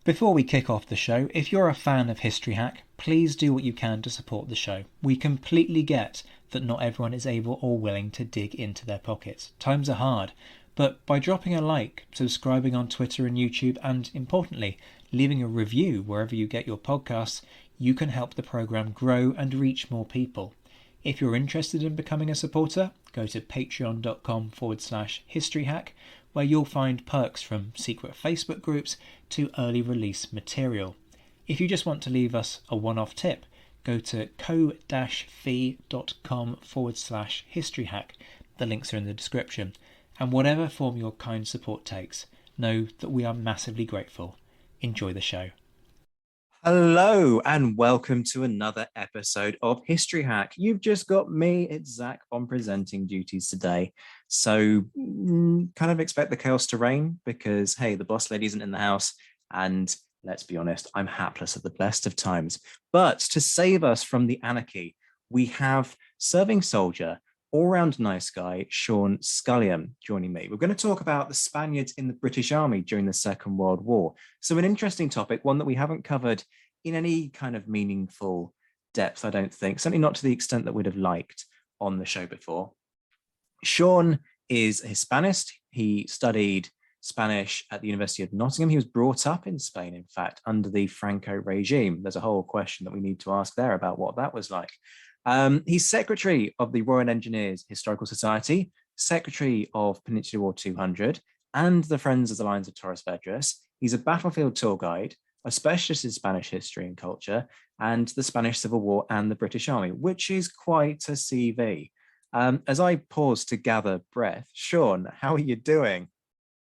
Before we kick off the show, if you're a fan of History Hack, please do what you can to support the show. We completely get that not everyone is able or willing to dig into their pockets. Times are hard, but by dropping a like, subscribing on Twitter and YouTube, and importantly, leaving a review wherever you get your podcasts, you can help the programme grow and reach more people. If you're interested in becoming a supporter, go to patreon.com/historyhack, where you'll find perks from secret Facebook groups to early release material. If you just want to leave us a one-off tip, go to ko-fi.com/historyhack. The links are in the description. And whatever form your kind support takes, know that we are massively grateful. Enjoy the show. Hello and welcome to another episode of History Hack. You've just got me, it's Zack, on presenting duties today. So kind of expect the chaos to reign because, hey, the boss lady isn't in the house. And let's be honest, I'm hapless at the best of times. But to save us from the anarchy, we have serving soldier, all-round nice guy, Sean Scullion, joining me. We're going to talk about the Spaniards in the British Army during the Second World War. So an interesting topic, one that we haven't covered in any kind of meaningful depth, I don't think, certainly not to the extent that we'd have liked on the show before. Sean is a Hispanist. He studied Spanish at the University of Nottingham. He was brought up in Spain, in fact, under the Franco regime. There's a whole question that we need to ask there about what that was like. He's secretary of the Royal Engineers Historical Society, secretary of Peninsular War 200, and the Friends of the Lines of Torres Vedras. He's a battlefield tour guide, a specialist in Spanish history and culture, and the Spanish Civil War and the British Army, which is quite a CV. As I pause to gather breath, Sean, how are you doing?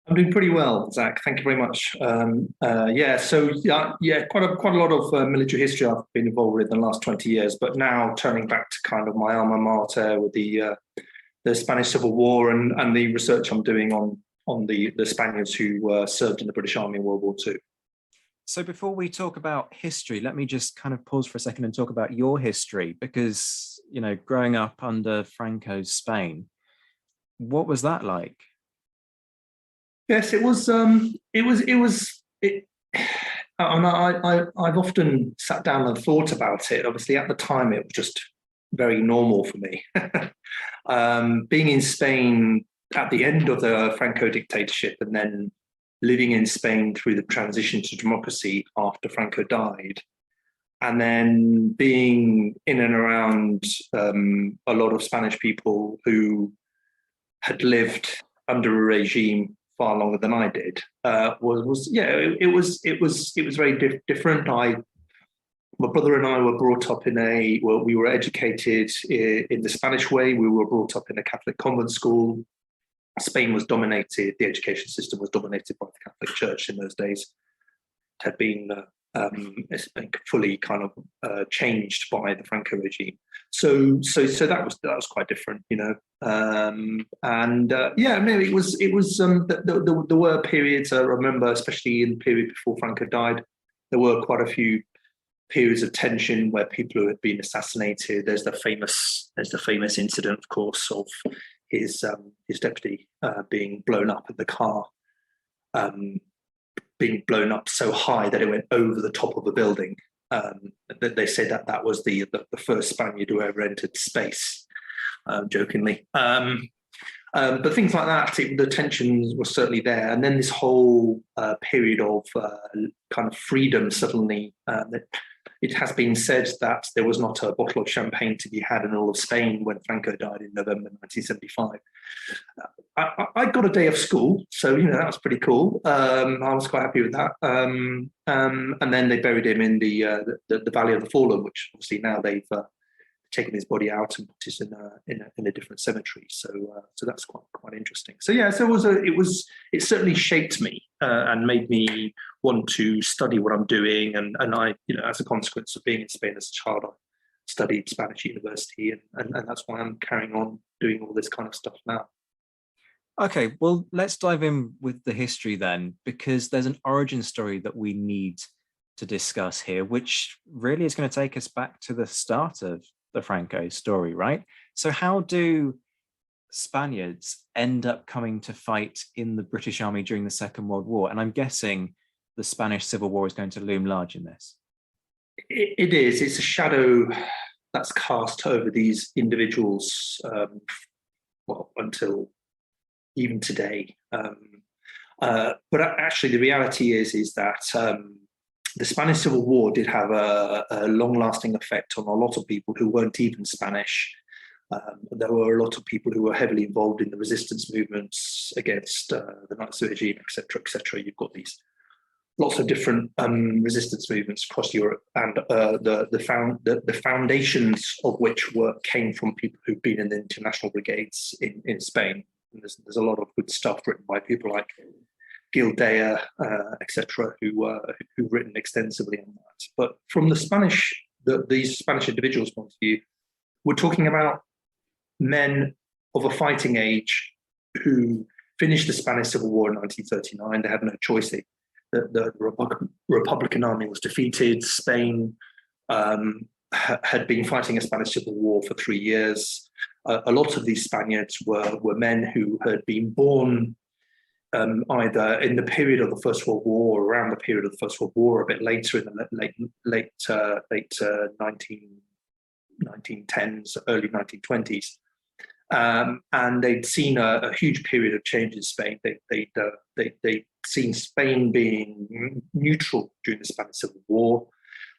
I'm doing pretty well, Zach. Thank you very much. Quite a lot of military history I've been involved with in the last 20 years, but now turning back to kind of my alma mater with the Spanish Civil War and the research I'm doing on the Spaniards who served in the British Army in World War II. So before we talk about history, let me just kind of pause for a second and talk about your history, because, you know, growing up under Franco's Spain, what was that like? Yes, it was. And I've often sat down and thought about it. Obviously, at the time, it was just very normal for me. Being in Spain at the end of the Franco dictatorship, and then living in Spain through the transition to democracy after Franco died, and then being in and around a lot of Spanish people who had lived under a regime far longer than I did, it was very different. My brother and I were brought up we were educated in the Spanish way. We were brought up in a Catholic convent school. Spain was dominated, the education system was dominated by the Catholic Church in those days. It had been fully kind of changed by the Franco regime. So that was quite different, you know. It was there were periods I remember, especially in the period before Franco died, there were quite a few periods of tension where people who had been assassinated. There's the famous incident, of course, of his deputy being blown up in the car. Being blown up so high that it went over the top of a building. They say that was the first Spaniard who ever entered space, jokingly. But things like that, the tensions were certainly there. And then this whole period of kind of freedom suddenly, it has been said that there was not a bottle of champagne to be had in all of Spain when Franco died in November 1975. I got a day of school, so, you know, that was pretty cool. I was quite happy with that. And then they buried him in the Valley of the Fallen, which obviously now they've taken his body out and put it in a different cemetery. So that's quite interesting. So yeah, so it certainly shaped me and made me want to study what I'm doing. And I, you know, as a consequence of being in Spain as a child, I studied Spanish at university, and that's why I'm carrying on doing all this kind of stuff now. Okay, well, let's dive in with the history then, because there's an origin story that we need to discuss here, which really is going to take us back to the start of the Franco story, right? So how do Spaniards end up coming to fight in the British Army during the Second World War? And I'm guessing the Spanish Civil War is going to loom large in this? It is. It's a shadow that's cast over these individuals, until even today. But actually, the reality is that the Spanish Civil War did have a long-lasting effect on a lot of people who weren't even Spanish. There were a lot of people who were heavily involved in the resistance movements against the Nazi regime, etc., etc. You've got these lots of different resistance movements across Europe, and the foundations of which came from people who've been in the international brigades in Spain. And there's a lot of good stuff written by people like Gildea, etc., who've written extensively on that. But from these Spanish individuals' point of view, we're talking about men of a fighting age who finished the Spanish Civil War in 1939. They had no choice. The Republican Army was defeated. Spain had been fighting a Spanish Civil War for 3 years. A lot of these Spaniards were men who had been born either in the period of the First World War, or around the period of the First World War, a bit later in the late 1910s, early 1920s. And they'd seen a huge period of change in Spain. They'd seen Spain being neutral during the Spanish Civil War.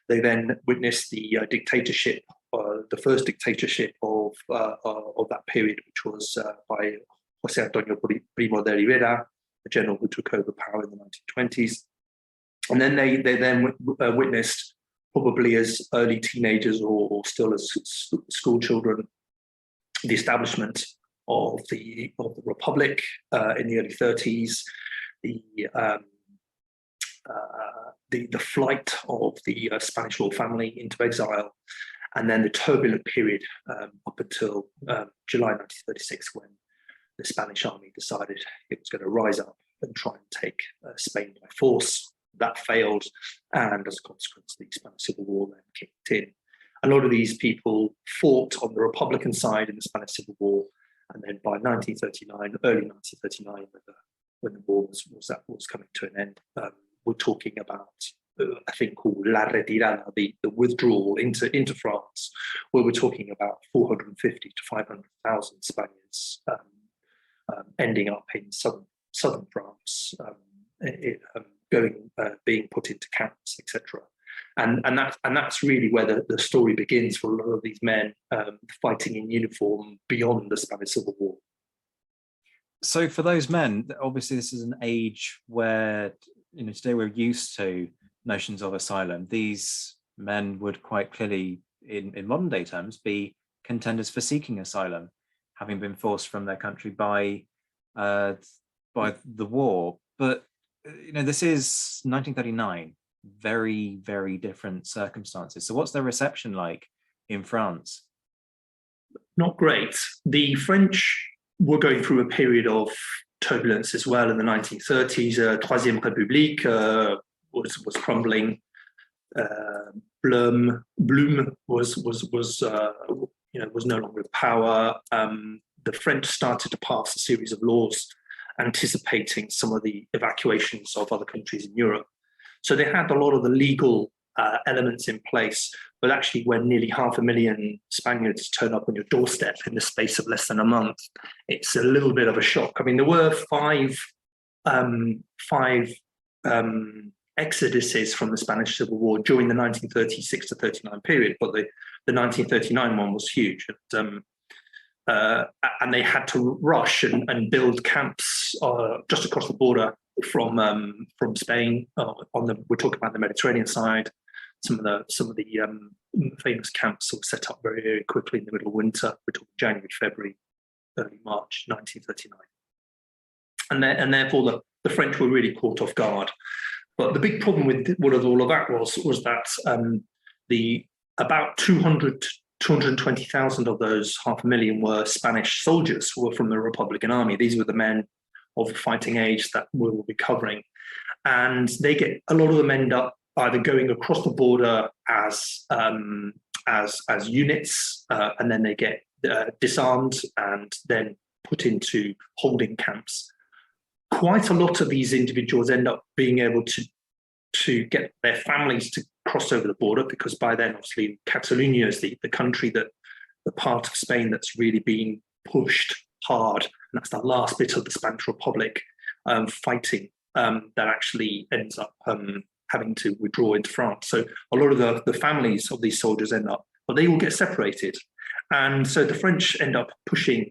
They then witnessed the dictatorship, the first dictatorship of that period, which was by José Antonio Primo de Rivera, the general who took over power in the 1920s. And then they witnessed, probably as early teenagers or still as school children, the establishment of the Republic in the early 30s, the flight of the Spanish royal family into exile, and then the turbulent period up until July 1936, when the Spanish army decided it was going to rise up and try and take Spain by force. That failed, and as a consequence, the Spanish Civil War then kicked in. A lot of these people fought on the Republican side in the Spanish Civil War, and then by 1939, early 1939, when the war was coming to an end, we're talking about a thing called La Retirada, the withdrawal into France, where we're talking about 450 to 500,000 Spaniards ending up in southern France, being put into camps, etc. And that's really where the story begins for a lot of these men fighting in uniform beyond the Spanish Civil War. So for those men, obviously this is an age where, today we're used to notions of asylum. These men would quite clearly, in modern day terms, be contenders for seeking asylum, having been forced from their country by the war. But this is 1939. Very, very different circumstances. So what's their reception like in France? Not great. The French were going through a period of turbulence as well in the 1930s. Troisième République was crumbling. Blum was no longer in power. The French started to pass a series of laws anticipating some of the evacuations of other countries in Europe. So they had a lot of the legal elements in place, but actually when nearly 500,000 Spaniards turn up on your doorstep in the space of less than a month, it's a little bit of a shock. I mean, there were five exoduses from the Spanish Civil War during the 1936 to 39 period, but the 1939 one was huge. And they had to rush and build camps just across the border from Spain. We're talking about the Mediterranean side. Some of the famous camps were set up very, very quickly in the middle of winter. We're talking January, February, early March 1939, and therefore the French were really caught off guard. But the big problem with all of that was that about 220,000 of those 500,000 were Spanish soldiers who were from the Republican Army. These were the men of fighting age that we will be covering. And a lot of them end up either going across the border as units, and then they get disarmed and then put into holding camps. Quite a lot of these individuals end up being able to to get their families to cross over the border, because by then, obviously, Catalonia is the country that the part of Spain that's really being pushed hard, and that's the last bit of the Spanish Republic fighting that actually ends up having to withdraw into France. So a lot of the families of these soldiers end up, but they all get separated. And so the French end up pushing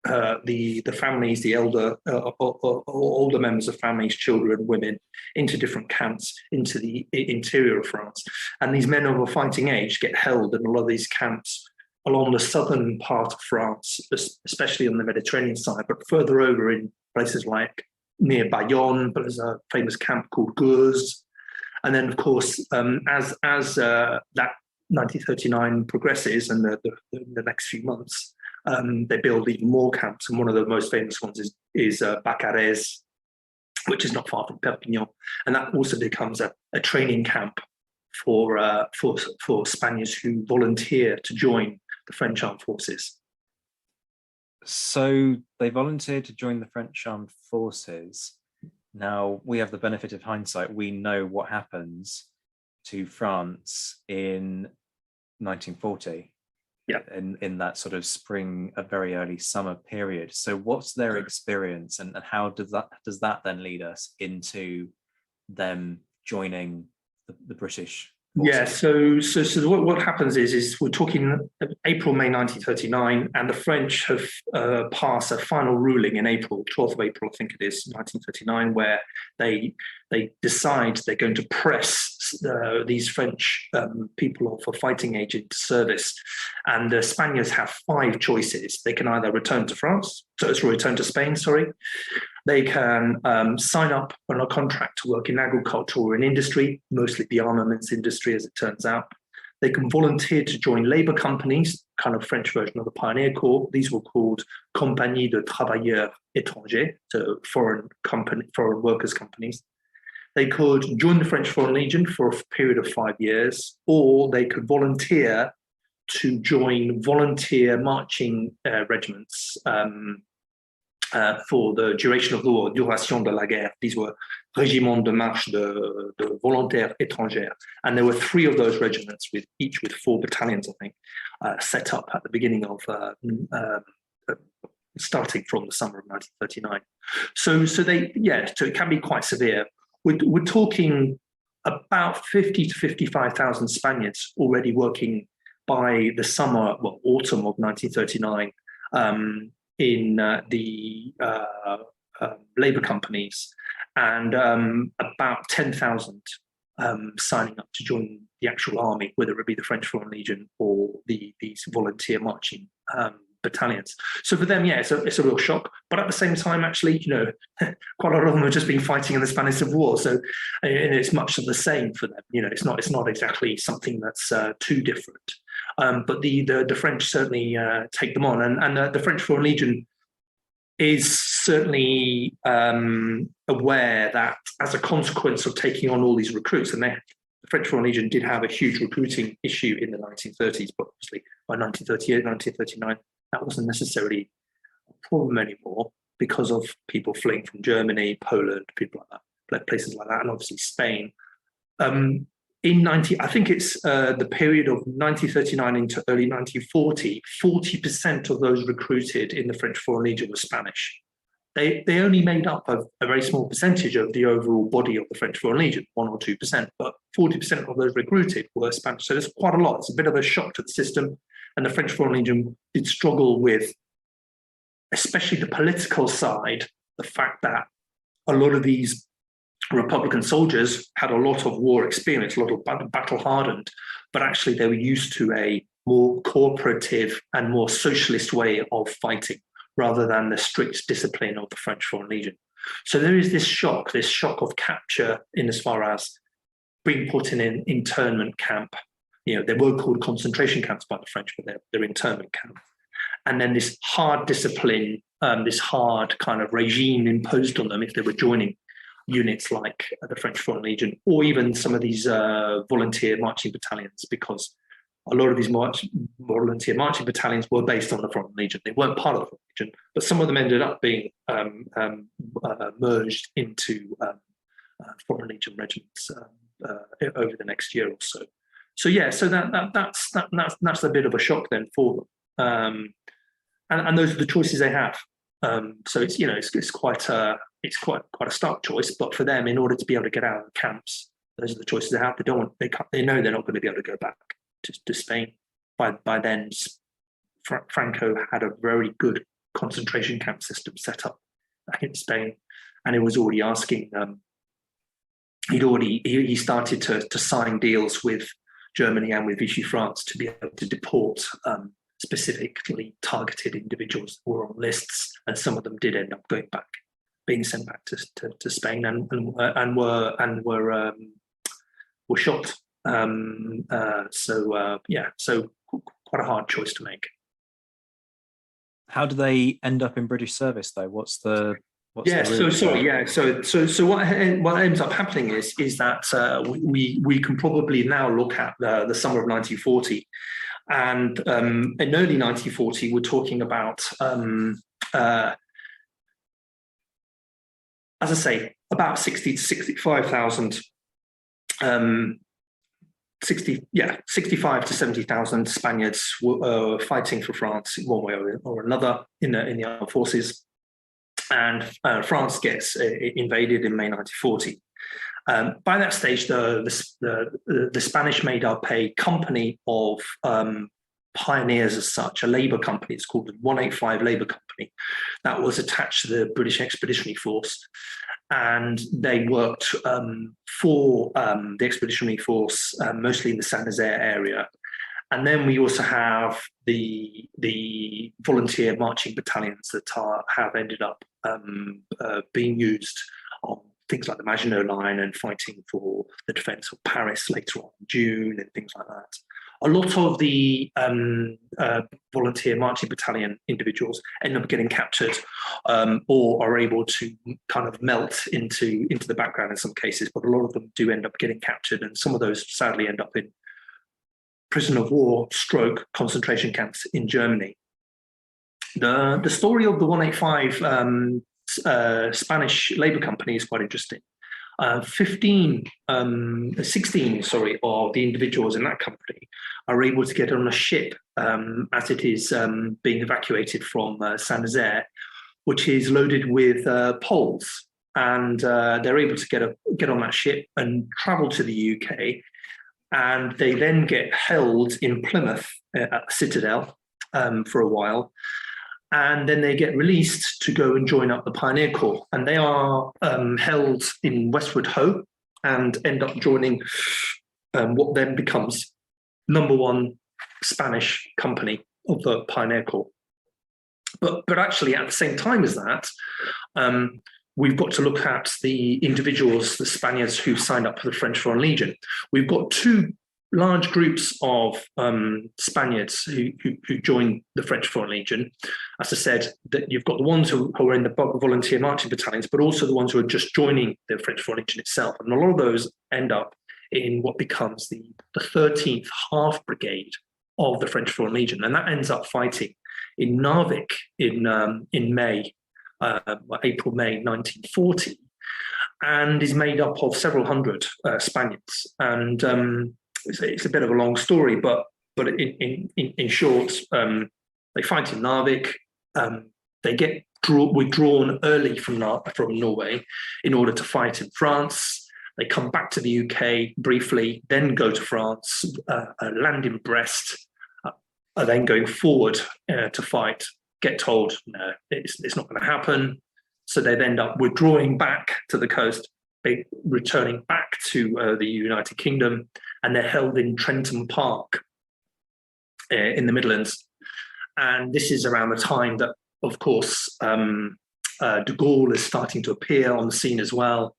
the families, the older members of families, children, women, into different camps into the interior of France. And these men of a fighting age get held in a lot of these camps along the southern part of France, especially on the Mediterranean side, but further over in places like near Bayonne, but there's a famous camp called Gurs. And then, of course, as that 1939 progresses and the next few months, they build even more camps, and one of the most famous ones is Bacarés, which is not far from Perpignan, and that also becomes a training camp for Spaniards who volunteer to join the French armed forces. So they volunteered to join the French armed forces. Now we have the benefit of hindsight. We know what happens to France in 1940. Yeah. In that sort of spring, a very early summer period. So what's their experience, and how does that then lead us into them joining the British forces? Yeah, so what happens is we're talking April, May 1939, and the French have passed a final ruling in April, 12th of April, I think it is, 1939, where they decide they're going to press these French people of a fighting age into service. And the Spaniards have 5 choices. They can either return to Spain, sorry. They can sign up on a contract to work in agriculture or in industry, mostly the armaments industry, as it turns out. They can volunteer to join labour companies, kind of French version of the Pioneer Corps. These were called Compagnie de Travailleurs Étrangers, so foreign workers' companies. They could join the French Foreign Legion for a period of 5 years, or they could volunteer to join volunteer marching regiments for the duration of the war, duration de la guerre. These were Régiments de Marche de Volontaires Étrangers. And there were 3 of those regiments, each with 4 battalions, I think, set up at the beginning of, starting from the summer of 1939. So it can be quite severe. We're talking about 50 to 55,000 Spaniards already working by the autumn of 1939 in the labour companies, and about 10,000 signing up to join the actual army, whether it be the French Foreign Legion or these volunteer marching battalions. So for them, it's a real shock. But at the same time, actually, quite a lot of them have just been fighting in the Spanish Civil War, so and it's much of the same for them. It's not exactly something that's too different. But the French certainly take them on, and the French Foreign Legion is certainly aware that as a consequence of taking on all these recruits, and the French Foreign Legion did have a huge recruiting issue in the 1930s, but obviously by 1938, 1939, that wasn't necessarily a problem anymore because of people fleeing from Germany, Poland, people like that, places like that, and obviously Spain. I think it's the period of 1939 into early 1940, 40% of those recruited in the French Foreign Legion were Spanish. They only made up a very small percentage of the overall body of the French Foreign Legion, 1 or 2%, but 40% of those recruited were Spanish. So there's quite a lot. It's a bit of a shock to the system. And the French Foreign Legion did struggle with, especially the political side, the fact that a lot of these Republican soldiers had a lot of war experience, a lot of battle hardened, but actually they were used to a more cooperative and more socialist way of fighting rather than the strict discipline of the French Foreign Legion. So there is this shock of capture in as far as being put in an internment camp. They were called concentration camps by the French, but they're internment camps. And then this hard discipline, this hard kind of regime imposed on them if they were joining units like the French Foreign Legion, or even some of these volunteer marching battalions, because a lot of these volunteer marching battalions were based on the Foreign Legion. They weren't part of the Foreign Legion, but some of them ended up being merged into Foreign Legion regiments. over the next year or so. So yeah, so that's a bit of a shock then for them, and those are the choices they have. So it's it's quite a stark choice, but for them, in order to be able to get out of the camps, those are the choices they have. They know they're not going to be able to go back to Spain. By then, Franco had a very good concentration camp system set up back in Spain, and it was already asking. He started to sign deals with Germany and with Vichy France to be able to deport specifically targeted individuals who were on lists, and some of them did end up being sent back to Spain and were shot. So quite a hard choice to make. How do they end up in British service though? So what ends up happening is that we can probably now look at the summer of 1940, and in early 1940 we're talking about as I say, about 60 to 65,000 65 to 70,000 Spaniards were fighting for France in one way or another in the armed forces, and France gets invaded in May 1940. By that stage, the Spanish made up a company of pioneers as such, a labour company. It's called the 185 Labour Company, that was attached to the British Expeditionary Force. And they worked for the Expeditionary Force, mostly in the Saint-Nazaire area. And then we also have the volunteer marching battalions that have ended up being used on things like the Maginot Line and fighting for the defence of Paris later on in June and things like that. A lot of the volunteer marching battalion individuals end up getting captured or are able to kind of melt into the background in some cases, but a lot of them do end up getting captured, and some of those sadly end up in prison of war / concentration camps in Germany. The story of the 185 Spanish Labour Company is quite interesting. 16 of the individuals in that company are able to get on a ship as it is being evacuated from Saint-Nazaire, which is loaded with Poles, and they're able to get on that ship and travel to the UK, and they then get held in Plymouth at the Citadel for a while. And then they get released to go and join up the Pioneer Corps. And they are held in Westward Ho and end up joining what then becomes #1 Spanish company of the Pioneer Corps. But actually, at the same time as that, we've got to look at the individuals, the Spaniards who signed up for the French Foreign Legion. We've got two large groups of Spaniards who joined the French Foreign Legion. As I said, that you've got the ones who are in the volunteer marching battalions, but also the ones who are just joining the French Foreign Legion itself. And a lot of those end up in what becomes the 13th Half Brigade of the French Foreign Legion. And that ends up fighting in Narvik in May, April, May 1940, and is made up of several hundred Spaniards. And it's a bit of a long story, but in short, they fight in Narvik. They get withdrawn early from Norway in order to fight in France. They come back to the UK briefly, then go to France, land in Brest, are then going forward to fight. Get told, no, it's not going to happen. So they end up withdrawing back to the coast, returning back to the United Kingdom, and they're held in Trenton Park in the Midlands. And this is around the time that, of course, de Gaulle is starting to appear on the scene as well.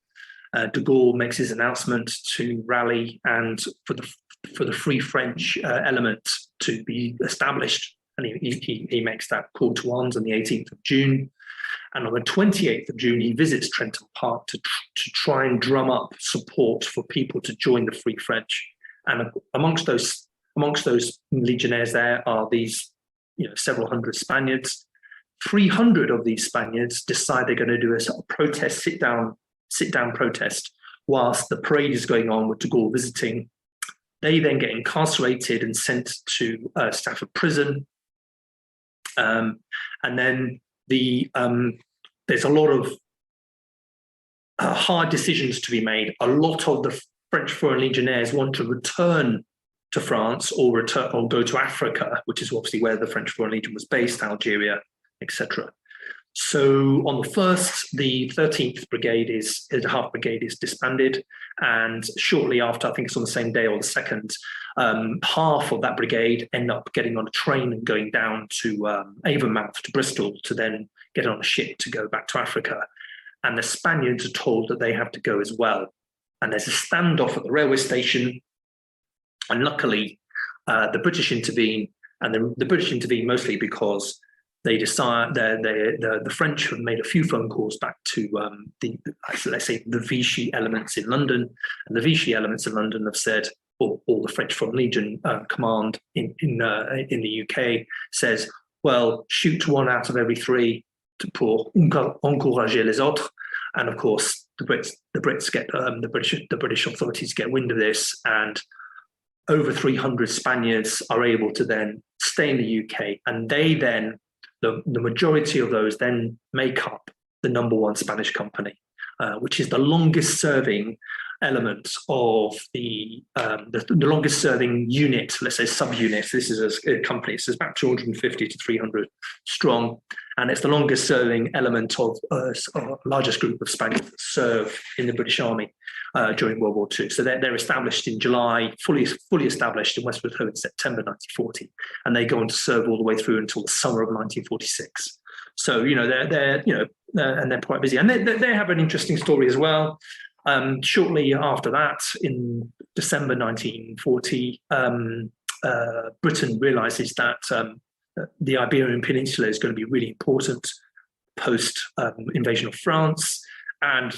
De Gaulle makes his announcement to rally and for the Free French element to be established. And he makes that call to arms on the 18th of June. And on the 28th of June, he visits Trenton Park to try and drum up support for people to join the Free French. And amongst those legionnaires there are these, several hundred Spaniards. 300 of these Spaniards decide they're going to do a sort of protest, sit down protest whilst the parade is going on with de Gaulle visiting. They then get incarcerated and sent to Stafford Prison. And then there's a lot of hard decisions to be made. A lot of the French Foreign Legionnaires want to return to France or go to Africa, which is obviously where the French Foreign Legion was based, Algeria, etc. So on the 1st, the 13th Brigade half brigade is disbanded, and shortly after, I think it's on the same day or the 2nd, half of that brigade end up getting on a train and going down to Avonmouth to Bristol to then get on a ship to go back to Africa. And the Spaniards are told that they have to go as well. And there's a standoff at the railway station. And luckily, the British intervene, and the British intervene mostly because they decide the French have made a few phone calls back to let's say the Vichy elements in London, and the Vichy elements in London have said, or the French Foreign Legion command in the UK says, well, shoot one out of every three pour encourager les autres, and of course the Brits get the British authorities get wind of this, and over 300 Spaniards are able to then stay in the UK, and they then the majority of those then make up the #1 Spanish company, which is the longest serving element of the longest serving unit, let's say subunit. This is a company, so it's about 250 to 300 strong, and it's the longest serving element of a largest group of Spaniards that serve in the British Army during World War II. So they're established in July, fully established in Westward Ho in September 1940, and they go on to serve all the way through until the summer of 1946. So and they're quite busy, and they have an interesting story as well. Shortly after that, in December 1940, Britain realizes that the Iberian Peninsula is going to be really important post invasion of France, and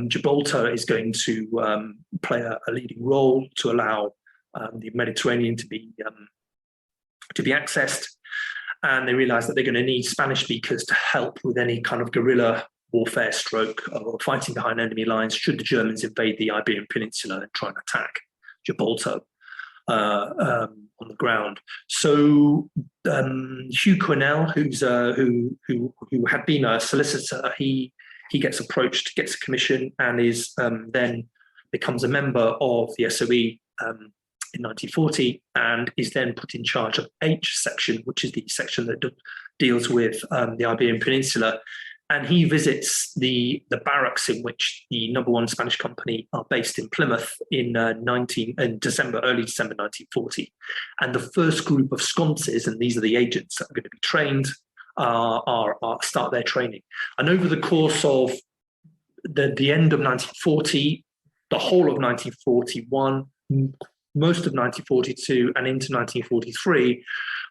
Gibraltar is going to play a leading role to allow the Mediterranean to be accessed. And they realize that they're going to need Spanish speakers to help with any kind of guerrilla warfare or fighting behind enemy lines should the Germans invade the Iberian Peninsula and try and attack Gibraltar on the ground. So Hugh Quinnell, who had been a solicitor, he gets approached, gets a commission, and is then becomes a member of the SOE in 1940, and is then put in charge of H section, which is the section that deals with the Iberian Peninsula. And he visits the barracks in which the #1 Spanish company are based in Plymouth in early December 1940. And the first group of sconces, and these are the agents that are going to be trained, start their training. And over the course of the end of 1940, the whole of 1941, most of 1942 and into 1943,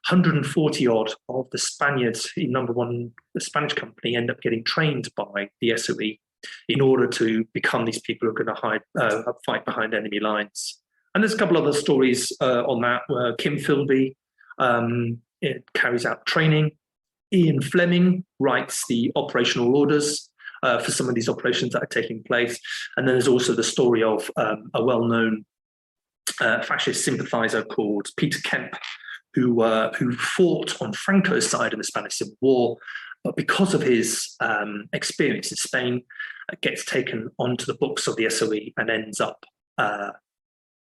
140 odd of the Spaniards in #1, the Spanish company, end up getting trained by the SOE in order to become these people who are going to fight behind enemy lines. And there's a couple other stories on that, where Kim Philby carries out training. Ian Fleming writes the operational orders for some of these operations that are taking place. And then there's also the story of a well-known fascist sympathizer called Peter Kemp, who fought on Franco's side in the Spanish Civil War, but because of his experience in Spain, gets taken onto the books of the SOE and ends up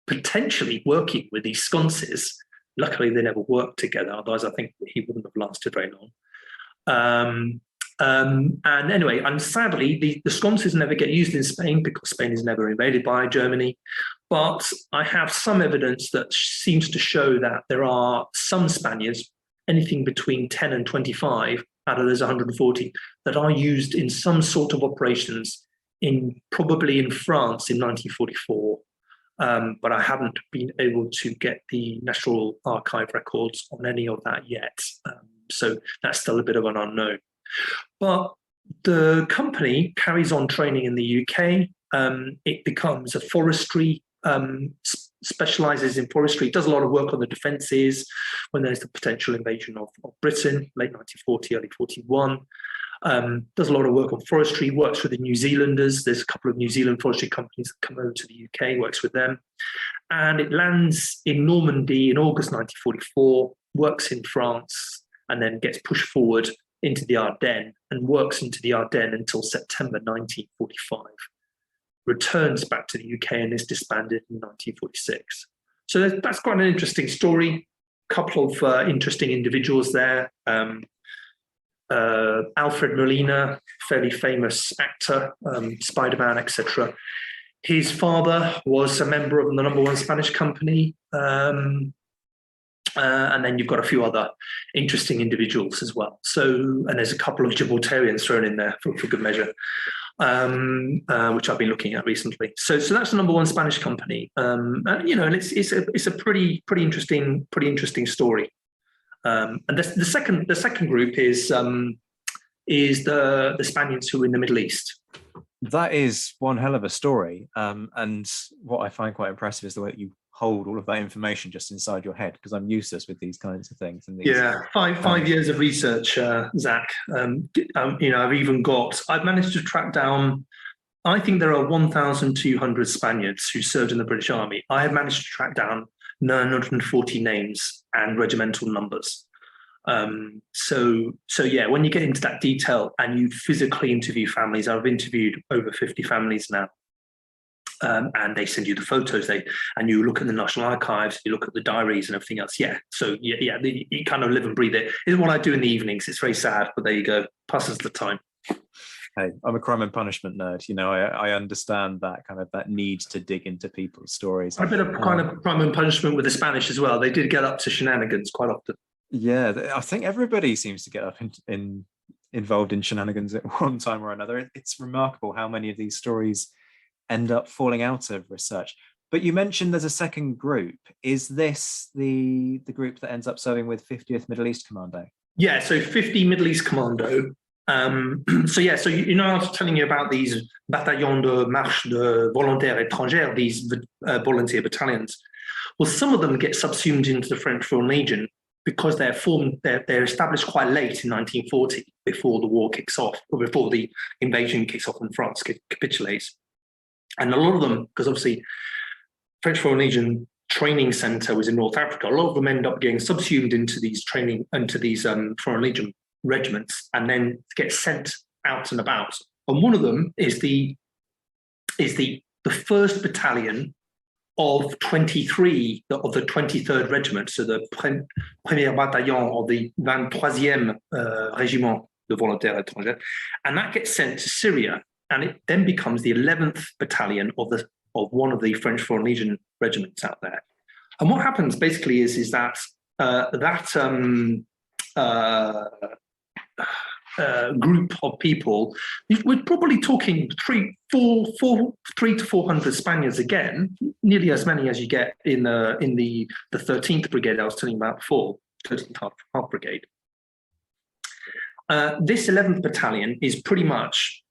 potentially working with these sconces. Luckily, they never worked together, otherwise I think he wouldn't have lasted very long. And anyway, and sadly, the sconces never get used in Spain because Spain is never invaded by Germany. But I have some evidence that seems to show that there are some Spaniards, anything between 10 and 25 out of those 140, that are used in some sort of operations probably in France in 1944. But I haven't been able to get the National Archive records on any of that yet. So that's still a bit of an unknown. But the company carries on training in the UK. It becomes a forestry, specializes in forestry, does a lot of work on the defenses when there's the potential invasion of Britain, late 1940, early 41. Does a lot of work on forestry, works with the New Zealanders. There's a couple of New Zealand forestry companies that come over to the UK, works with them. And it lands in Normandy in August 1944, works in France, and then gets pushed forward into the Ardennes and works into the Ardennes until September 1945. Returns back to the UK and is disbanded in 1946. So that's quite an interesting story. A couple of interesting individuals there. Alfred Molina, fairly famous actor, Spider-Man, etc. His father was a member of the number one Spanish company. And then you've got a few other interesting individuals as well. So, and there's a couple of Gibraltarians thrown in there for good measure, which I've been looking at recently. So that's the number one Spanish company. And it's a pretty interesting story. And the second group is the Spaniards who were in the Middle East. That is one hell of a story. And what I find quite impressive is the way that you hold all of that information just inside your head, because I'm useless with these kinds of things. And these, five years of research, Zack. I've managed to track down, I think there are 1,200 Spaniards who served in the British Army. I have managed to track down 940 names and regimental numbers. So yeah, when you get into that detail and you physically interview families, I've interviewed over 50 families now. And they send you the photos, and you look at the National Archives, you look at the diaries and everything else. Yeah, so yeah, you kind of live and breathe it. It's what I do in the evenings. It's very sad, but there you go. Passes the time. Hey, I'm a crime and punishment nerd. I understand that need to dig into people's stories. A bit of kind of crime and punishment with the Spanish as well. They did get up to shenanigans quite often. Yeah, I think everybody seems to get up involved in shenanigans at one time or another. It's remarkable how many of these stories end up falling out of research. But you mentioned there's a second group. Is this the group that ends up serving with 50th Middle East Commando? Yeah, so 50 Middle East Commando. I was telling you about these Bataillons de Marche de Volontaires Étrangers, these volunteer battalions. Well, some of them get subsumed into the French Foreign Legion because they're established quite late in 1940, before the war kicks off, or before the invasion kicks off and France capitulates. And a lot of them, because obviously French Foreign Legion training center was in North Africa, a lot of them end up getting subsumed into these Foreign Legion regiments and then get sent out and about. And one of them is the first battalion of 23 of the 23rd Regiment, so the Premier Bataillon of the 23e Régiment de Volontaires Étrangers, and that gets sent to Syria. And it then becomes the 11th battalion of one of the French Foreign Legion regiments out there. And what happens basically is that group of people, we're probably talking 300 to 400 Spaniards again, nearly as many as you get in the 13th Brigade I was telling you about before, 13th Half Brigade. This 11th battalion is pretty much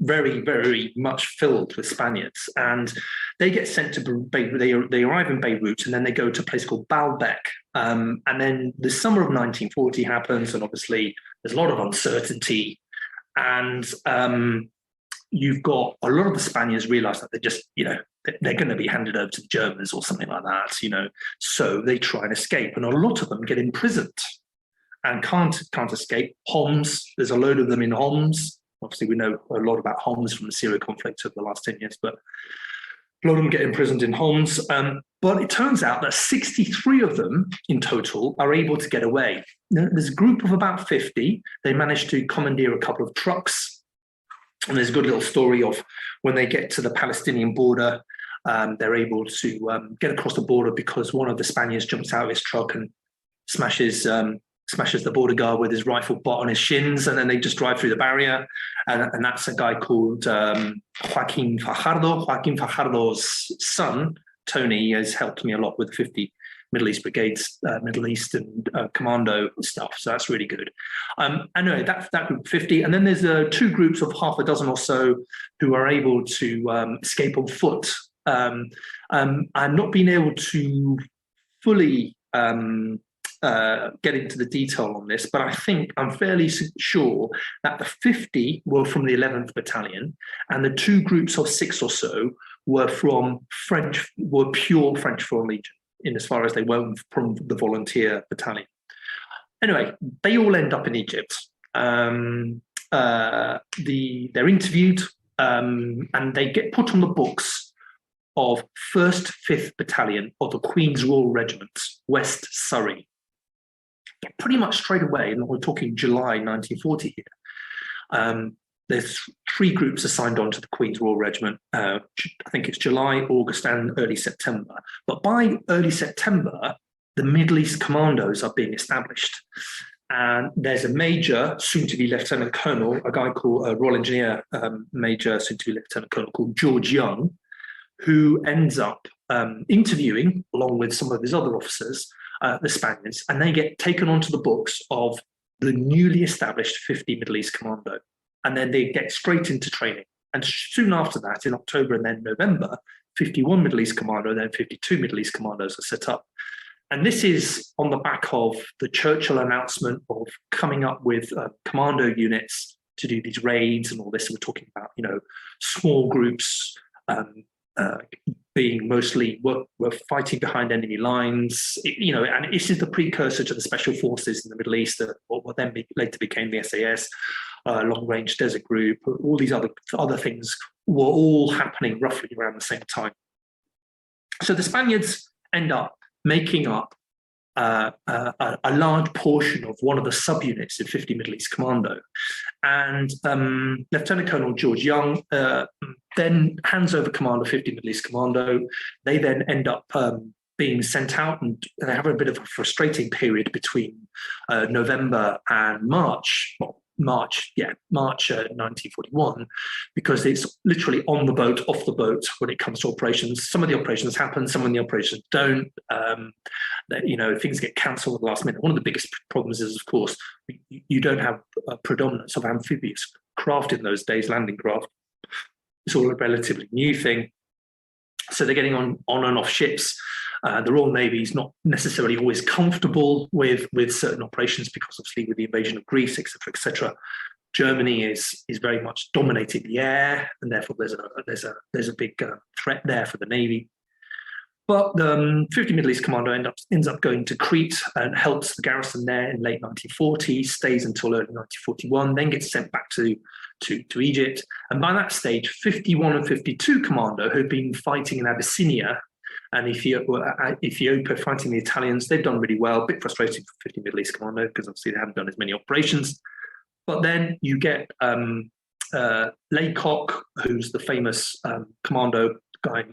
very, very much filled with Spaniards, and they get sent to Beirut. They arrive in Beirut, and then they go to a place called Baalbek. And then the summer of 1940 happens, and obviously there's a lot of uncertainty. And you've got a lot of the Spaniards realize that they're going to be handed over to the Germans or something like that, So they try and escape, and a lot of them get imprisoned and can't escape. Homs, there's a load of them in Homs. Obviously, we know a lot about Homs from the Syria conflict over the last 10 years, but a lot of them get imprisoned in Homs. But it turns out that 63 of them in total are able to get away. There's a group of about 50. They manage to commandeer a couple of trucks. And there's a good little story of when they get to the Palestinian border, they're able to get across the border because one of the Spaniards jumps out of his truck and smashes the border guard with his rifle butt on his shins, and then they just drive through the barrier. And that's a guy called Joaquin Fajardo. Joaquin Fajardo's son, Tony, has helped me a lot with the 50 Middle East Brigades, Middle East and Commando stuff. So that's really good. Anyway, that's that group 50. And then there's two groups of half a dozen or so who are able to escape on foot. And not being able to fully get into the detail on this, but I'm fairly sure that the 50 were from the 11th Battalion, and the 2 groups of 6 or so were pure French Foreign Legion, in as far as they were from the volunteer battalion. Anyway, they all end up in Egypt. They're interviewed, and they get put on the books of 1st 5th Battalion of the Queen's Royal Regiment, West Surrey. Pretty much straight away, and we're talking July 1940 here. There's 3 groups assigned on to the Queen's Royal Regiment. I think it's July, August, and early September. But by early September, the Middle East Commandos are being established. And there's a major, soon-to-be Lieutenant Colonel, a guy called Royal Engineer Major, soon-to-be Lieutenant Colonel called George Young, who ends up interviewing, along with some of his other officers, the Spaniards, and they get taken onto the books of the newly established 50 Middle East Commando. And then they get straight into training. And soon after that, in October and then November, 51 Middle East Commando and then 52 Middle East Commandos are set up. And this is on the back of the Churchill announcement of coming up with commando units to do these raids and all this. We're talking about, small groups, being mostly were fighting behind enemy lines, and this is the precursor to the special forces in the Middle East, what then later became the SAS, Long Range Desert Group. All these other things were all happening roughly around the same time. So the Spaniards end up making up a large portion of one of the subunits in 50 Middle East Commando. And Lieutenant Colonel George Young then hands over command of 50 Middle East Commando. They then end up being sent out, and they have a bit of a frustrating period between November and March. March 1941, because it's literally on the boat, off the boat when it comes to operations. Some of the operations happen, some of the operations don't. Things get cancelled at the last minute. One of the biggest problems is, of course, you don't have a predominance of amphibious craft in those days, landing craft. It's all a relatively new thing. So they're getting on and off ships. The Royal Navy is not necessarily always comfortable with certain operations, because obviously with the invasion of Greece, etc., Germany is very much dominating the air, and therefore there's a big threat there for the Navy. But the 50 Middle East Commando ends up going to Crete and helps the garrison there in late 1940, stays until early 1941, then gets sent back to Egypt. And by that stage, 51 and 52 Commando, who've been fighting in Abyssinia and Ethiopia, fighting the Italians, they've done really well. A bit frustrating for 50 Middle East Commando, because obviously they haven't done as many operations. But then you get Laycock, who's the famous commando guy.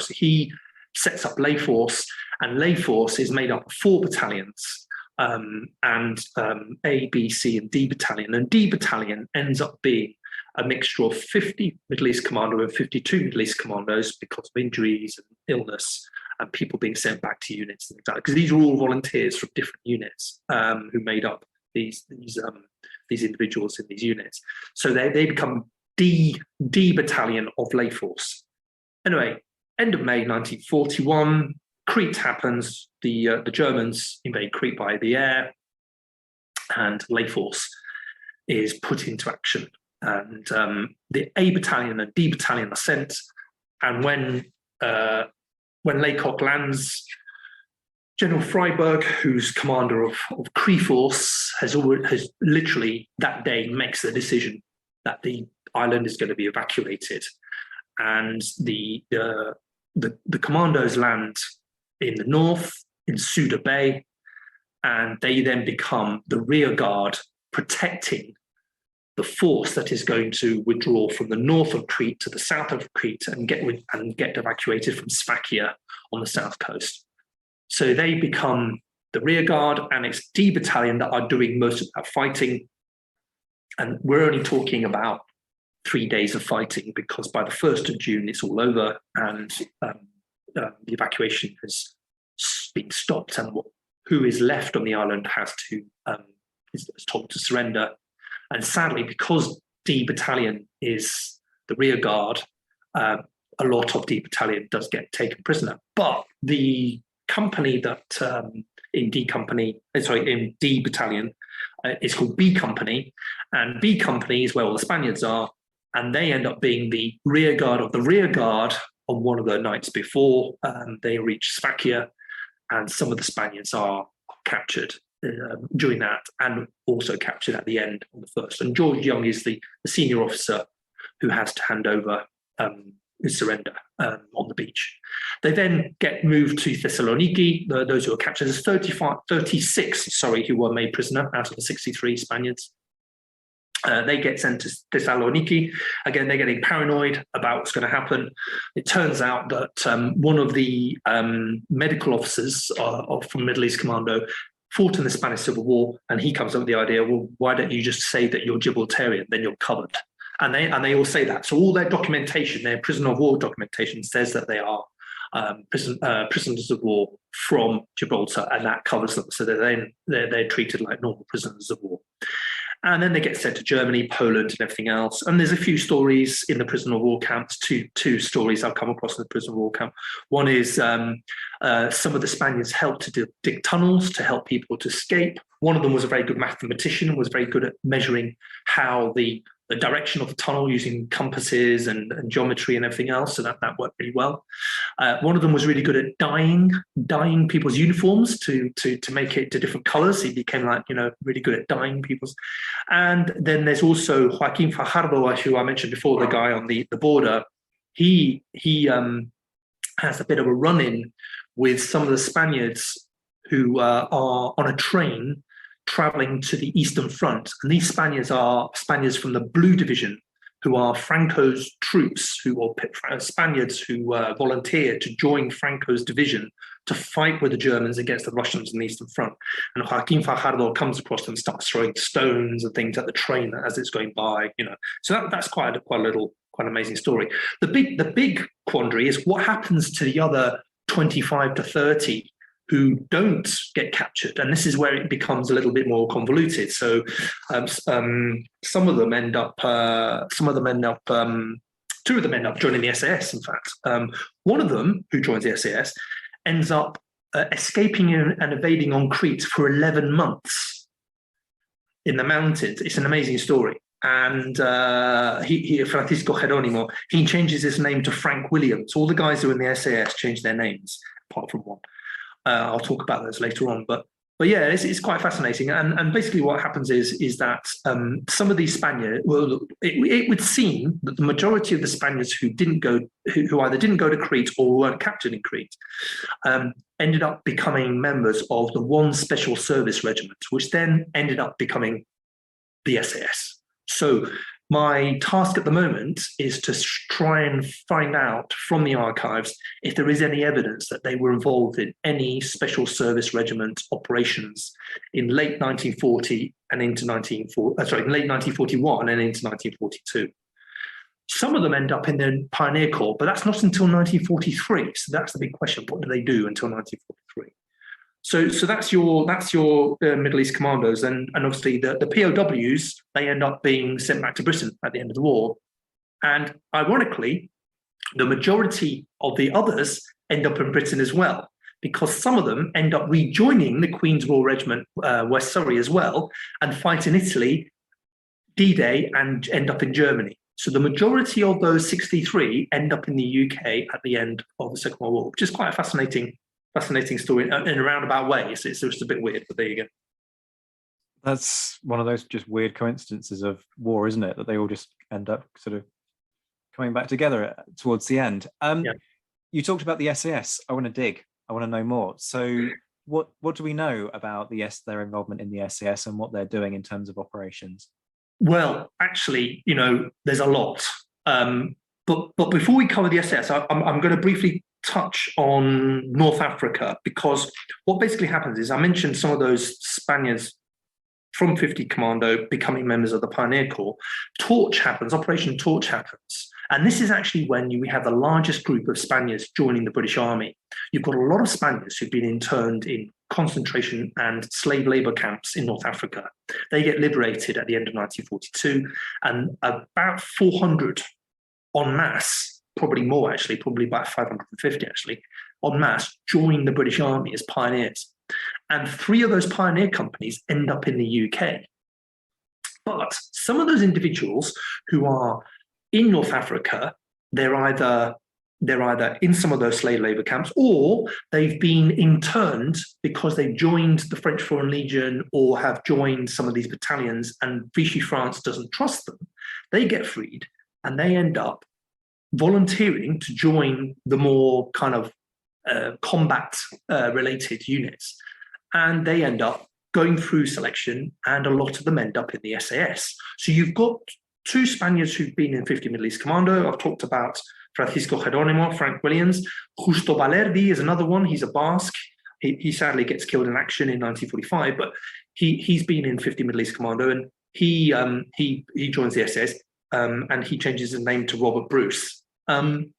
He sets up Lay Force, and Lay Force is made up of 4 battalions, and A, B, C, and D Battalion. And D Battalion ends up being a mixture of 50 Middle East Commando and 52 Middle East Commandos because of injuries and illness and people being sent back to units, because these are all volunteers from different units who made up these individuals in these units. So they become D Battalion of Lay Force. Anyway, end of May 1941, Crete happens. The Germans invade Crete by the air, and Lay Force is put into action. And the A Battalion and D Battalion are sent. And when Laycock lands, General Freiberg, who's commander of Cree Force, has literally that day makes the decision that the island is going to be evacuated, and the commandos land in the north in Suda Bay, and they then become the rear guard protecting the force that is going to withdraw from the north of Crete to the south of Crete and get evacuated from Sfakia on the south coast. So they become the rear guard, and it's D Battalion that are doing most of that fighting. And we're only talking about 3 days of fighting, because by the 1st of June, it's all over, and the evacuation has been stopped, and who is left on the island is told to surrender. And sadly, because D Battalion is the rear guard, a lot of D Battalion does get taken prisoner. But the company that in D Company, in D Battalion. It's called B Company, and B Company is where all the Spaniards are, and they end up being the rear guard of the rear guard on one of the nights before they reach Slovakia, and some of the Spaniards are captured during that, and also captured at the end on the first. And George Young is the senior officer who has to hand over his surrender on the beach. They then get moved to Thessaloniki. Those who are captured, there's 36 who were made prisoner out of the 63 Spaniards. They get sent to Thessaloniki. Again, they're getting paranoid about what's going to happen. It turns out that one of the medical officers from Middle East Commando fought in the Spanish Civil War, and he comes up with the idea, well, why don't you just say that you're Gibraltarian, then you're covered. And they all say that. So all their documentation, their prisoner of war documentation, says that they are prisoners of war from Gibraltar, and that covers them. So they're treated like normal prisoners of war. And then they get sent to Germany, Poland, and everything else. And there's a few stories in the prisoner of war camps, two stories I've come across in the prisoner of war camp. One is some of the Spaniards helped to dig tunnels to help people to escape. One of them was a very good mathematician, was very good at measuring how the direction of the tunnel using compasses and geometry and everything else. So that worked really well. One of them was really good at dyeing people's uniforms to make it to different colors. He became really good at dyeing people's. And then there's also Joaquin Fajardo, who I mentioned before, the guy on the border. He has a bit of a run-in with some of the Spaniards who are on a train traveling to the Eastern Front. And these Spaniards are Spaniards from the Blue Division, who are Franco's troops, Spaniards who volunteered to join Franco's division to fight with the Germans against the Russians in the Eastern Front. And Joaquin Fajardo comes across them and starts throwing stones and things at the train as it's going by. So that's quite an amazing story. The big quandary is what happens to the other 25 to 30 who don't get captured, and this is where it becomes a little bit more convoluted. So some of them end up two of them end up joining the SAS. In fact, one of them who joins the SAS ends up escaping and evading on Crete for 11 months in the mountains. It's an amazing story. And Francisco Geronimo, he changes his name to Frank Williams. All the guys who are in the SAS change their names, apart from one. I'll talk about those later on, but yeah, it's quite fascinating. And basically, what happens is that some of these Spaniards, well, it would seem that the majority of the Spaniards who either didn't go to Crete or weren't captured in Crete, ended up becoming members of the One Special Service Regiment, which then ended up becoming the SAS. So my task at the moment is to try and find out from the archives if there is any evidence that they were involved in any special service regiment operations in late 1940 and into late 1941 and into 1942. Some of them end up in the Pioneer Corps, but that's not until 1943. So that's the big question: what do they do until 1943? So that's your Middle East commandos, and obviously the POWs, they end up being sent back to Britain at the end of the war, and ironically, the majority of the others end up in Britain as well, because some of them end up rejoining the Queen's Royal Regiment West Surrey as well, and fight in Italy, D-Day, and end up in Germany. So the majority of those 63 end up in the UK at the end of the Second World War, which is quite a fascinating story in a roundabout way. It's just a bit weird, but there you go. That's one of those just weird coincidences of war, isn't it? That they all just end up sort of coming back together towards the end. You talked about the SAS. I want to dig. I want to know more. So what do we know about their involvement in the SAS and what they're doing in terms of operations? Well, actually, there's a lot. But before we cover the SAS, I'm going to briefly touch on North Africa, because what basically happens is I mentioned some of those Spaniards from 50 Commando becoming members of the Pioneer Corps. Operation Torch happens. And this is actually when we have the largest group of Spaniards joining the British Army. You've got a lot of Spaniards who've been interned in concentration and slave labor camps in North Africa. They get liberated at the end of 1942, and about 400 en masse, probably more actually, probably about 550 actually, en masse, join the British Army as pioneers. And 3 of those pioneer companies end up in the UK. But some of those individuals who are in North Africa, they're either in some of those slave labor camps, or they've been interned because they've joined the French Foreign Legion or have joined some of these battalions, and Vichy France doesn't trust them. They get freed and they end up volunteering to join the more kind of combat related units. And they end up going through selection, and a lot of them end up in the SAS. So you've got 2 Spaniards who've been in 50 Middle East Commando. I've talked about Francisco Geronimo, Frank Williams. Justo Valerdi is another one. He's a Basque. He sadly gets killed in action in 1945, but he's been in 50 Middle East Commando, and he joins the SAS, and he changes his name to Robert Bruce. And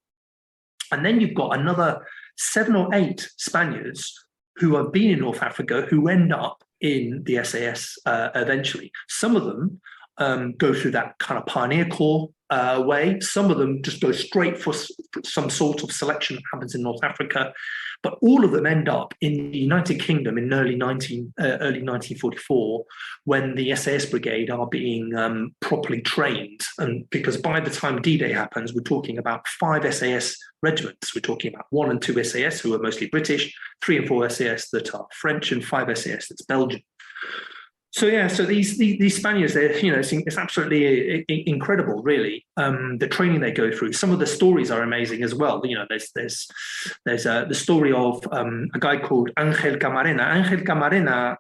then you've got another 7 or 8 Spaniards who have been in North Africa who end up in the SAS eventually. Some of them go through that kind of pioneer corps way. Some of them just go straight for some sort of selection that happens in North Africa. But all of them end up in the United Kingdom in early 1944, when the SAS brigade are being properly trained. And because by the time D-Day happens, we're talking about 5 SAS regiments. We're talking about 1 and 2 SAS, who are mostly British, 3 and 4 SAS that are French, and 5 SAS that's Belgian. So yeah, so these Spaniards, it's absolutely incredible, really. The training they go through. Some of the stories are amazing as well. There's the story of a guy called Ángel Camarena. Ángel Camarena,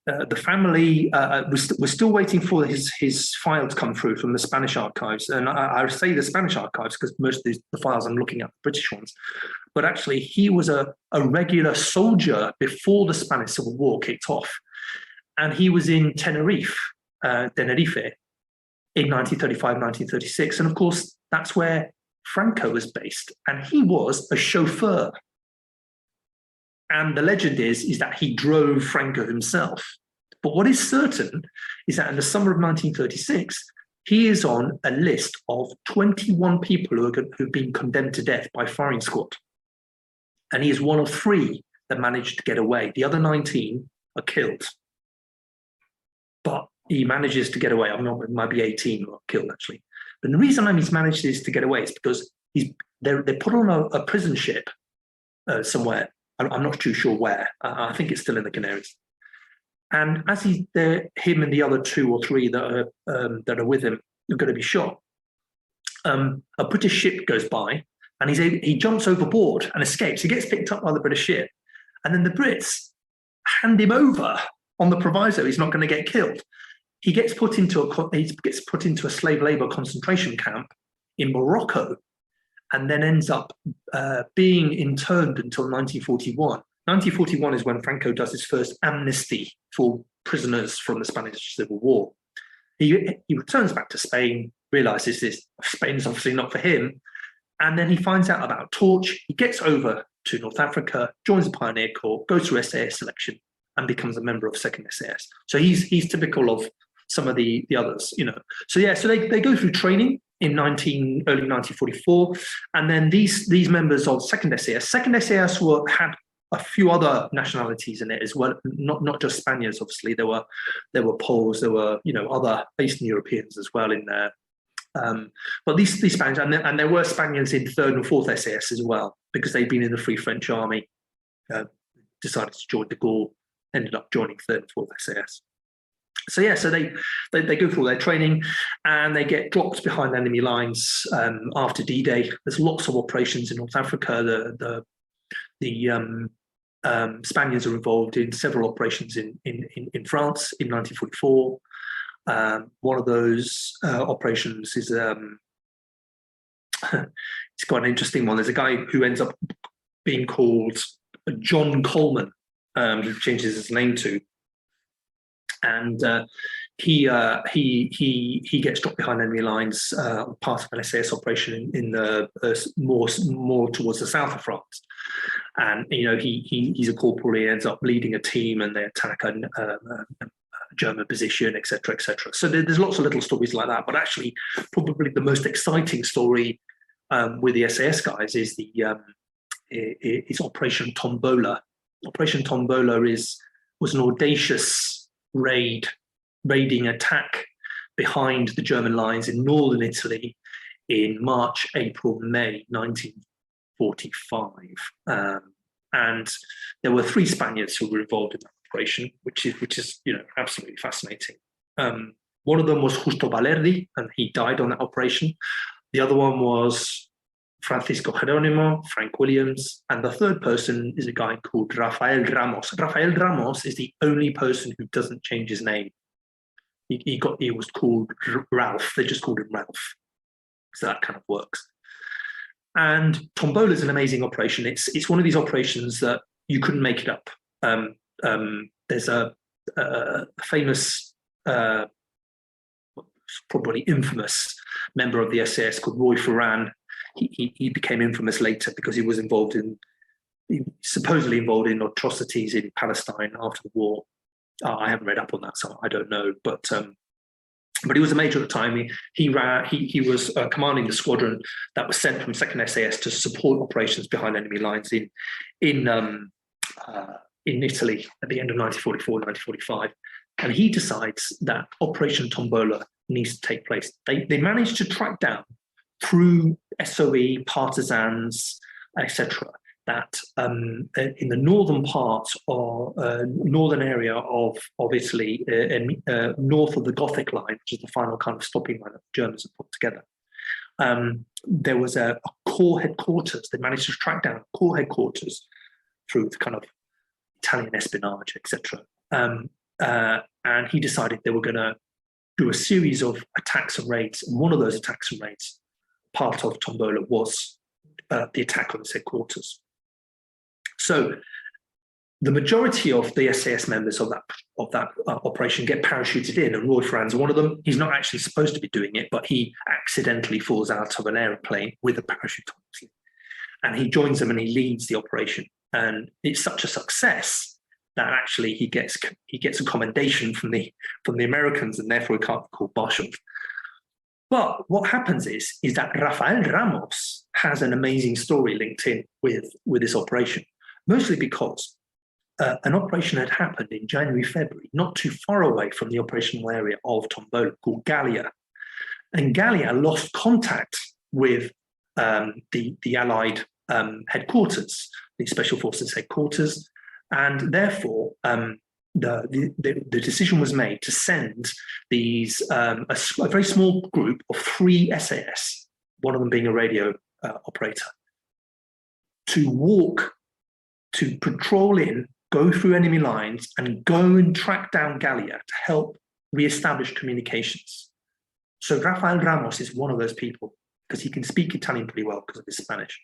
the family was still waiting for his file to come through from the Spanish archives, and I say the Spanish archives because most of the files I'm looking at are British ones. But actually, he was a regular soldier before the Spanish Civil War kicked off. And he was in Tenerife in 1935, 1936. And of course, that's where Franco was based. And he was a chauffeur. And the legend is that he drove Franco himself. But what is certain is that in the summer of 1936, he is on a list of 21 people who've been condemned to death by firing squad. And he is one of 3 that managed to get away. The other 19 are killed. But he manages to get away. I mean, it might be 18 who are killed, actually. But the reason he's managed to get away is because they're put on a prison ship somewhere. I'm not too sure where. I think it's still in the Canaries. And as him and the other 2 or 3 that are with him are going to be shot, a British ship goes by, and he jumps overboard and escapes. He gets picked up by the British ship, and then the Brits hand him over on the proviso he's not going to get killed. He gets put into a slave labor concentration camp in Morocco, and then ends up being interned until 1941. 1941 is when Franco does his first amnesty for prisoners from the Spanish Civil War. He returns back to Spain, realizes Spain is obviously not for him, and then he finds out about Torch. He gets over to North Africa, joins the Pioneer Corps, goes through SAS selection, and becomes a member of 2nd SAS. So he's typical of some of the others, So yeah, so they go through training in early 1944, and then these members of 2nd SAS. 2nd SAS had a few other nationalities in it as well, not just Spaniards. Obviously, there were Poles, there were other Eastern Europeans as well in there. But these Spaniards, and there were Spaniards in 3rd and 4th SAS as well, because they'd been in the Free French Army, decided to join de Gaulle, ended up joining 3rd and 4th SAS. So yeah, so they go through all their training, and they get dropped behind enemy lines after D-Day. There's lots of operations in North Africa. The Spaniards are involved in several operations in France in 1944. One of those operations is it's quite an interesting one. There's a guy who ends up being called John Coleman, who changes his name to, and he gets dropped behind enemy lines, part of an SAS operation in the more towards the south of France. And he's a corporal. He ends up leading a team, and they attack a German position, etc., etc. So there's lots of little stories like that. But actually, probably the most exciting story with the SAS guys is is Operation Tombola. Operation Tombola was an audacious raiding attack behind the German lines in northern Italy in March, April, May 1945. And there were 3 Spaniards who were involved in that operation, which is absolutely fascinating. One of them was Justo Valerdi, and he died on that operation. The other one was Francisco Geronimo, Frank Williams, and the third person is a guy called Rafael Ramos. Rafael Ramos is the only person who doesn't change his name. He was called Ralph. They just called him Ralph. So that kind of works. And Tombola is an amazing operation. It's one of these operations that you couldn't make it up. There's a famous, probably infamous member of the SAS called Roy Faran. He became infamous later because he was supposedly involved in atrocities in Palestine after the war. I haven't read up on that, so I don't know. But he was a major at the time. He was commanding the squadron that was sent from 2nd SAS to support operations behind enemy lines in Italy at the end of 1944, 1945. And he decides that Operation Tombola needs to take place. They managed to track down through SOE, partisans, etc., that in the northern part or northern area of Italy, north of the Gothic line, which is the final kind of stopping line that the Germans have put together, there was a corps headquarters. They managed to track down corps headquarters through the kind of Italian espionage, etc. And he decided they were going to do a series of attacks and raids. And one of those attacks and raids, part of Tombola, was the attack on his headquarters. So the majority of the SAS members of that operation get parachuted in, and Roy Faran's one of them. He's not actually supposed to be doing it, but he accidentally falls out of an aeroplane with a parachute, obviously. And he joins them and he leads the operation. And it's such a success that actually he gets a commendation from the Americans, and therefore he can't be called Marshal. But what happens is that Rafael Ramos has an amazing story linked in with this operation, mostly because an operation had happened in January, February, not too far away from the operational area of Tombola, called Gallia. And Gallia lost contact with the Allied headquarters, the Special Forces headquarters, and therefore the decision was made to send these a very small group of 3 SAS, one of them being a radio operator, to patrol in, go through enemy lines, and go and track down Gallia to help re-establish communications. So Rafael Ramos is one of those people because he can speak Italian pretty well because of his Spanish.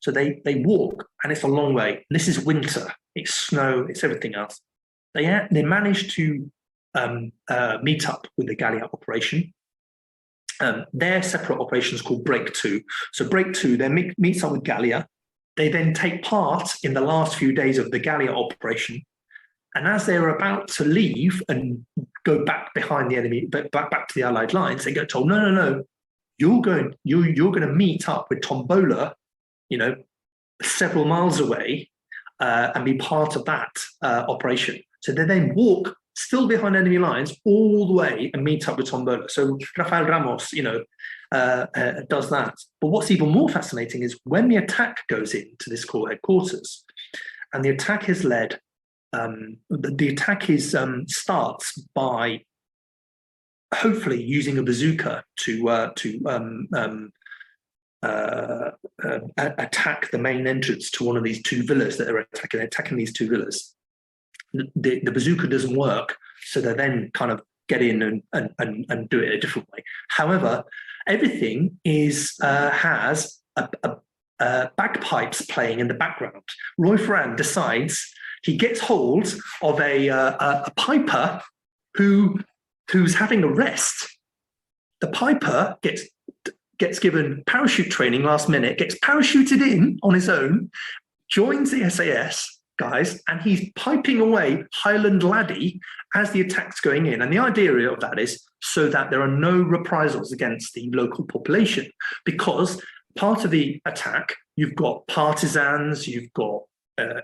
So they walk, and it's a long way. And this is winter, it's snow, it's everything else. They managed to meet up with the Gallia operation. Their separate operations called Break 2. So Break 2 then meets up with Gallia. They then take part in the last few days of the Gallia operation. And as they're about to leave and go back behind the enemy, back to the Allied lines, they get told, no, you're going to meet up with Tombola, several miles away, and be part of that operation. So they then walk still behind enemy lines all the way and meet up with Tombola. So Rafael Ramos, does that. But what's even more fascinating is when the attack goes into this corps headquarters, and the attack is led. The attack starts by hopefully using a bazooka to attack the main entrance to one of these 2 villas that they're attacking. They're attacking these 2 villas. The bazooka doesn't work, so they then kind of get in and do it a different way. However, everything has bagpipes playing in the background. Roy Faran decides he gets hold of a piper who's having a rest. The piper gets given parachute training last minute, gets parachuted in on his own, joins the SAS guys, and he's piping away Highland Laddie as the attack's going in. And the idea of that is so that there are no reprisals against the local population, because part of the attack you've got partisans, you've got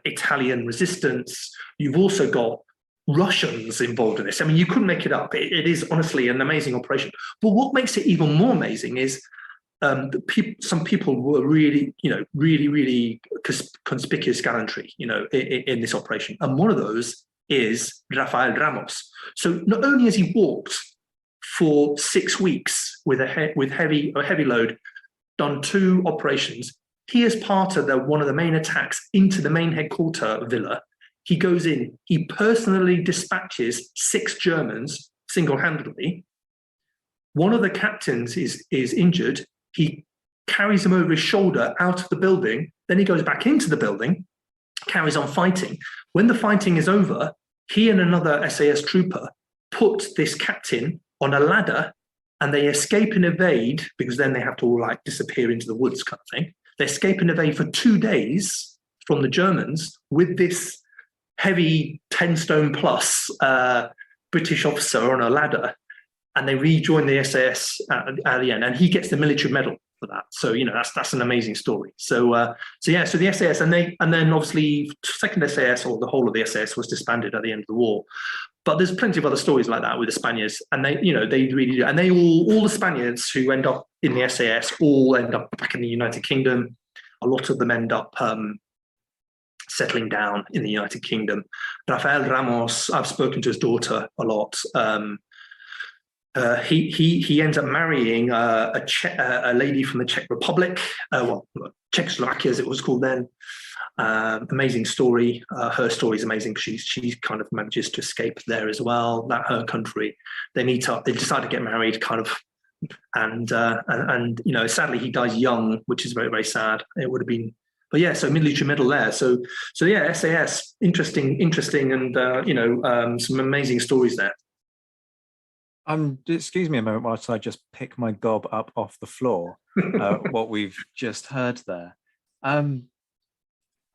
Italian resistance, you've also got Russians involved in this. I mean, you couldn't make it up. It is honestly an amazing operation. But what makes it even more amazing is some people were really, really conspicuous gallantry, in this operation. And one of those is Rafael Ramos. So not only has he walked for 6 weeks with a heavy load, done 2 operations, he is part of one of the main attacks into the main headquarter villa. He goes in, he personally dispatches 6 Germans single-handedly. One of the captains is injured. He carries him over his shoulder out of the building. Then he goes back into the building, carries on fighting. When the fighting is over, he and another SAS trooper put this captain on a ladder, and they escape and evade, because then they have to all disappear into the woods kind of thing. They escape and evade for 2 days from the Germans with this heavy 10 stone plus British officer on a ladder, and they rejoin the SAS at the end, and he gets the military medal for that. So that's an amazing story. So the SAS, and then obviously second SAS, or the whole of the SAS, was disbanded at the end of the war. But there's plenty of other stories like that with the Spaniards, and they really do. And they all the Spaniards who end up in the SAS all end up back in the United Kingdom. A lot of them end up settling down in the United Kingdom. Rafael Ramos, I've spoken to his daughter a lot. He ends up marrying a lady from the Czech Republic, Czechoslovakia as it was called then. Amazing story. Her story is amazing because she kind of manages to escape there as well. That her country. They meet up. They decide to get married, and sadly he dies young, which is very, very sad. It would have been. But yeah, so military medal there. So yeah, SAS, interesting, and some amazing stories there. Excuse me a moment whilst I just pick my gob up off the floor. What we've just heard there.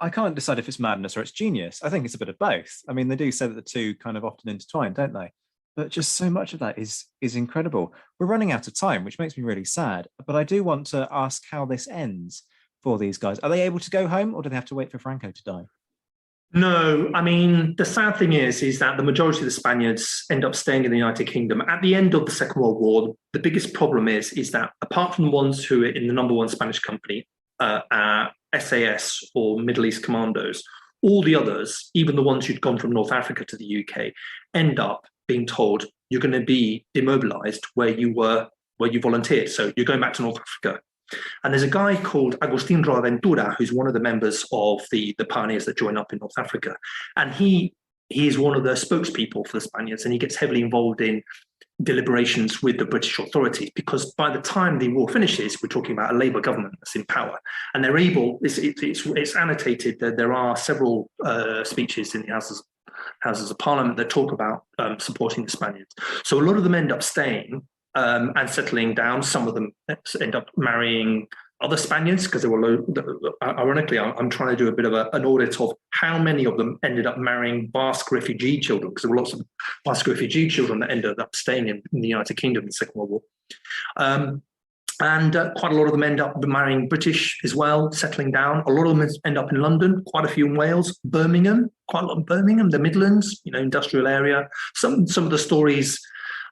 I can't decide if it's madness or it's genius. I think it's a bit of both. I mean, they do say that the two kind of often intertwine, don't they? But just so much of that is incredible. We're running out of time, which makes me really sad. But I do want to ask how this ends for these guys. Are they able to go home, or do they have to wait for Franco to die? No, I mean, the sad thing is that the majority of the Spaniards end up staying in the United Kingdom. At the end of the Second World War, the biggest problem is that apart from the ones who are in the number 1 Spanish company, SAS or Middle East Commandos, all the others, even the ones who'd gone from North Africa to the UK, end up being told you're going to be demobilized where you volunteered. So you're going back to North Africa. And there's a guy called Agustín Roaventura, who's one of the members of the pioneers that join up in North Africa. And he is one of the spokespeople for the Spaniards, and he gets heavily involved in deliberations with the British authorities, because by the time the war finishes, we're talking about a Labour government that's in power, and they're able. It's annotated that there are several speeches in the Houses of Parliament that talk about supporting the Spaniards. So a lot of them end up staying and settling down. Some of them end up marrying other Spaniards, because they were ironically, I'm trying to do a bit of an audit of how many of them ended up marrying Basque refugee children, because there were lots of Basque refugee children that ended up staying in the United Kingdom in the Second World War. And quite a lot of them end up marrying British as well, settling down. A lot of them end up in London, quite a few in Wales, Birmingham, quite a lot in Birmingham, the Midlands, industrial area. Some of the stories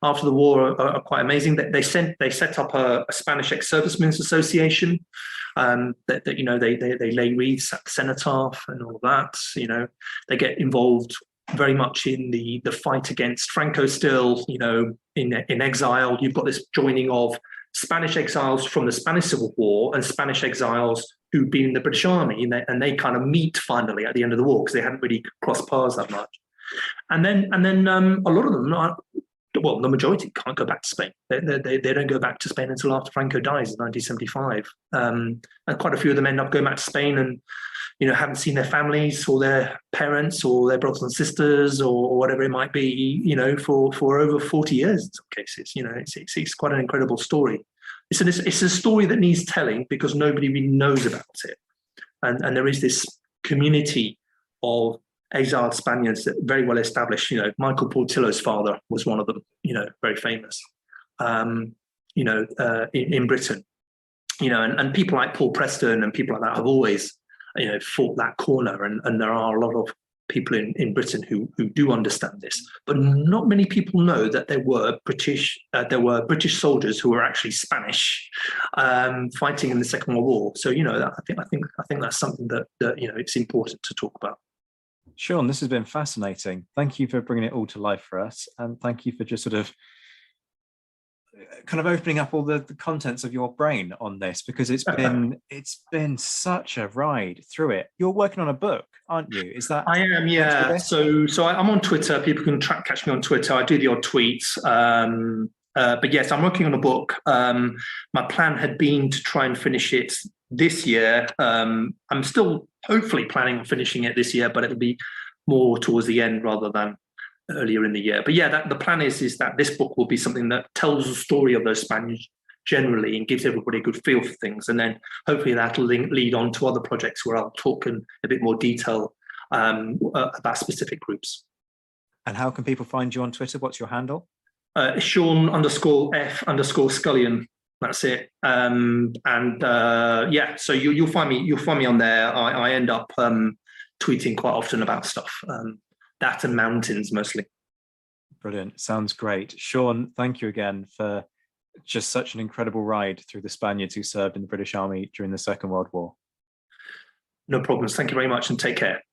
after the war are quite amazing. They set up a Spanish ex-servicemen's association. They lay wreaths at the cenotaph and all of that. They get involved very much in the fight against Franco still. In exile, you've got this joining of Spanish exiles from the Spanish Civil War and Spanish exiles who've been in the British Army, and they kind of meet finally at the end of the war, because they hadn't really crossed paths that much. And then a lot of them the majority can't go back to Spain. They don't go back to Spain until after Franco dies in 1975. And quite a few of them end up going back to Spain and, haven't seen their families or their parents or their brothers and sisters or whatever it might be, for over 40 years in some cases. It's quite an incredible story. It's a story that needs telling because nobody really knows about it. And there is this community of exiled Spaniards that very well established. Michael Portillo's father was one of them, very famous, in Britain. and people like Paul Preston and people like that have always, fought that corner. And there are a lot of people in Britain who do understand this, but not many people know that there were British soldiers who were actually Spanish, fighting in the Second World War. So I think that's something that it's important to talk about. Sean, this has been fascinating. Thank you for bringing it all to life for us, and thank you for just sort of kind of opening up all the contents of your brain on this, because it's been such a ride through it. You're working on a book, aren't you? Is that? I am, yeah. So I'm on Twitter. People can catch me on Twitter. I do the odd tweets. But yes, I'm working on a book. My plan had been to try and finish it this year. I'm still hopefully planning on finishing it this year, but it'll be more towards the end rather than earlier in the year. But yeah, the plan is that this book will be something that tells the story of those Spaniards generally and gives everybody a good feel for things. And then hopefully that'll lead on to other projects where I'll talk in a bit more detail about specific groups. And how can people find you on Twitter? What's your handle? Sean_F_Scullion. That's it. So you'll find me on there. I end up tweeting quite often about stuff. That and mountains mostly. Brilliant. Sounds great. Sean, thank you again for just such an incredible ride through the Spaniards who served in the British Army during the Second World War. No problems. Thank you very much and take care.